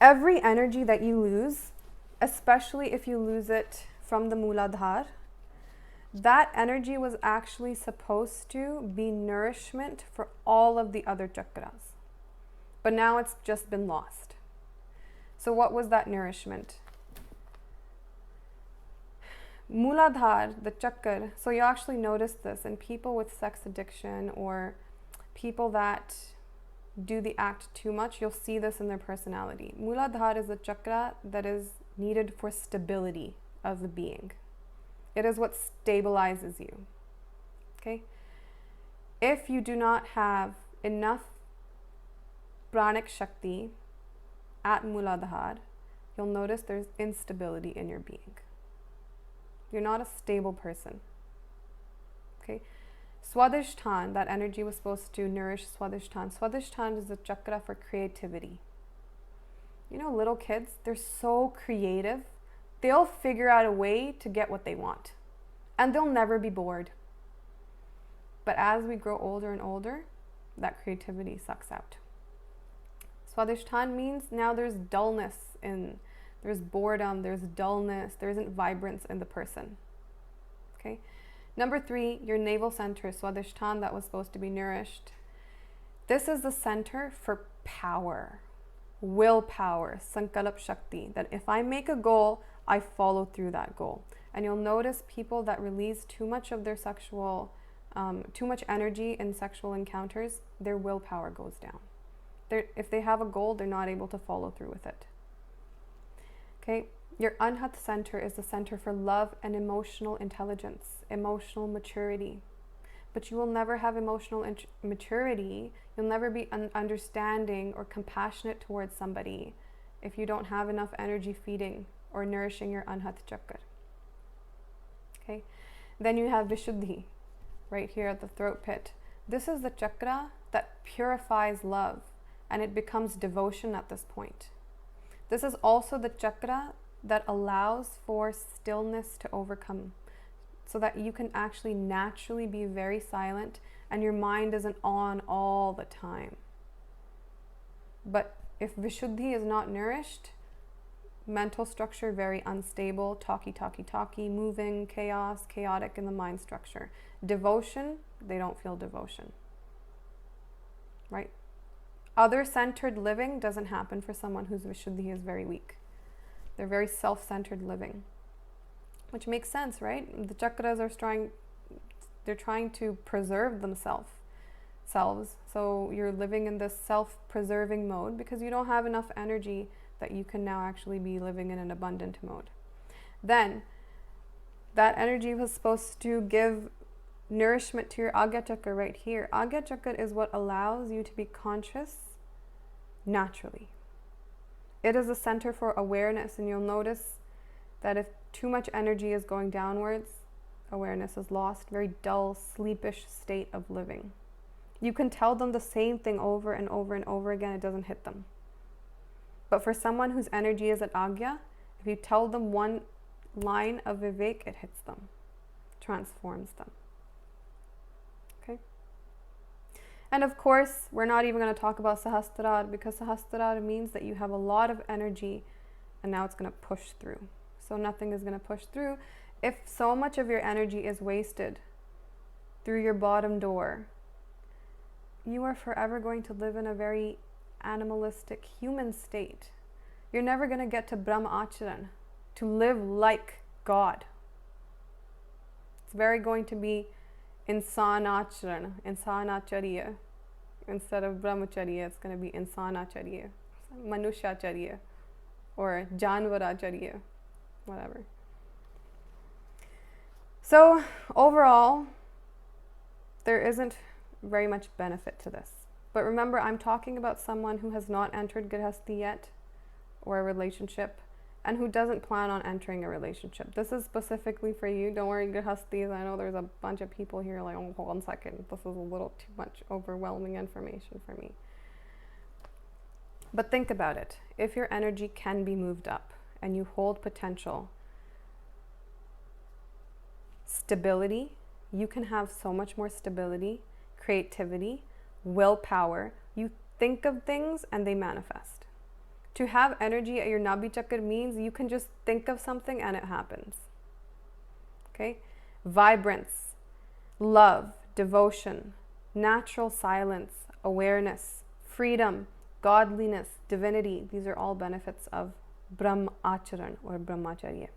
Every energy that you lose, especially if you lose it from the Mooladhara, that energy was actually supposed to be nourishment for all of the other chakras. But now it's just been lost. So what was that nourishment? Mooladhara, the chakra, so you actually notice this in people with sex addiction or people that do the act too much, you'll see this in their personality. Mooladhara is a chakra that is needed for stability of the being. It is what stabilizes you. Okay? If you do not have enough pranic shakti at Mooladhara, you'll notice there's instability in your being. You're not a stable person. Okay? Swadhisthana, that energy was supposed to nourish Swadhisthana. Swadhisthana is the chakra for creativity. You know, little kids, they're so creative. They'll figure out a way to get what they want. And they'll never be bored. But as we grow older and older, that creativity sucks out. Swadhisthana means now there's dullness there's boredom, there's dullness, there isn't vibrance in the person. Okay? Number 3, your navel center, Swadhisthana, that was supposed to be nourished. This is the center for power, willpower, sankalp shakti, that if I make a goal, I follow through that goal. And you'll notice people that release too much of their too much energy in sexual encounters, their willpower goes down. If they have a goal, they're not able to follow through with it. Okay, your Anhat center is the center for love and emotional intelligence, emotional maturity. But you will never have emotional maturity, you'll never be understanding or compassionate towards somebody if you don't have enough energy feeding or nourishing your Anhat chakra. Okay, then you have Vishuddhi, right here at the throat pit. This is the chakra that purifies love, and it becomes devotion at this point. This is also the chakra that allows for stillness to overcome, so that you can actually naturally be very silent and your mind isn't on all the time. But if Vishuddhi is not nourished, mental structure very unstable, talky, moving, chaotic in the mind structure. Devotion, they don't feel devotion. Right? Other-centered living doesn't happen for someone whose Vishuddhi is very weak. They're very self-centered living, which makes sense, right? The chakras they're trying to preserve themselves. So you're living in this self-preserving mode because you don't have enough energy that you can now actually be living in an abundant mode. Then, that energy was supposed to give nourishment to your Agya Chakra right here. Agya Chakra is what allows you to be conscious naturally. It is a center for awareness, and you'll notice that if too much energy is going downwards, awareness is lost. Very dull, sleepish state of living. You can tell them the same thing over and over and over again, it doesn't hit them. But for someone whose energy is at Agya, if you tell them one line of Vivek, it hits them, transforms them. Okay? And of course, we're not even going to talk about Sahasrara, because Sahasrara means that you have a lot of energy and now it's going to push through. So nothing is going to push through. If so much of your energy is wasted through your bottom door, you are forever going to live in a very animalistic human state. You're never going to get to Brahma Acharan, to live like God. It's very going to be Insan Acharan, Insanacharya. Instead of Brahmacharya, it's going to be Insanacharya, Manushacharya, or Janvaracharya, whatever. So overall, there isn't very much benefit to this. But remember, I'm talking about someone who has not entered Grihastha yet, or a relationship, and who doesn't plan on entering a relationship. This is specifically for you. Don't worry, Grihasthis. I know there's a bunch of people here like, oh, hold on a second. This is a little too much overwhelming information for me. But think about it. If your energy can be moved up and you hold potential, stability, you can have so much more stability, creativity, willpower. You think of things and they manifest. To have energy at your Nabhi Chakra means you can just think of something and it happens. Okay? Vibrance, love, devotion, natural silence, awareness, freedom, godliness, divinity. These are all benefits of Brahmacharan or Brahmacharya.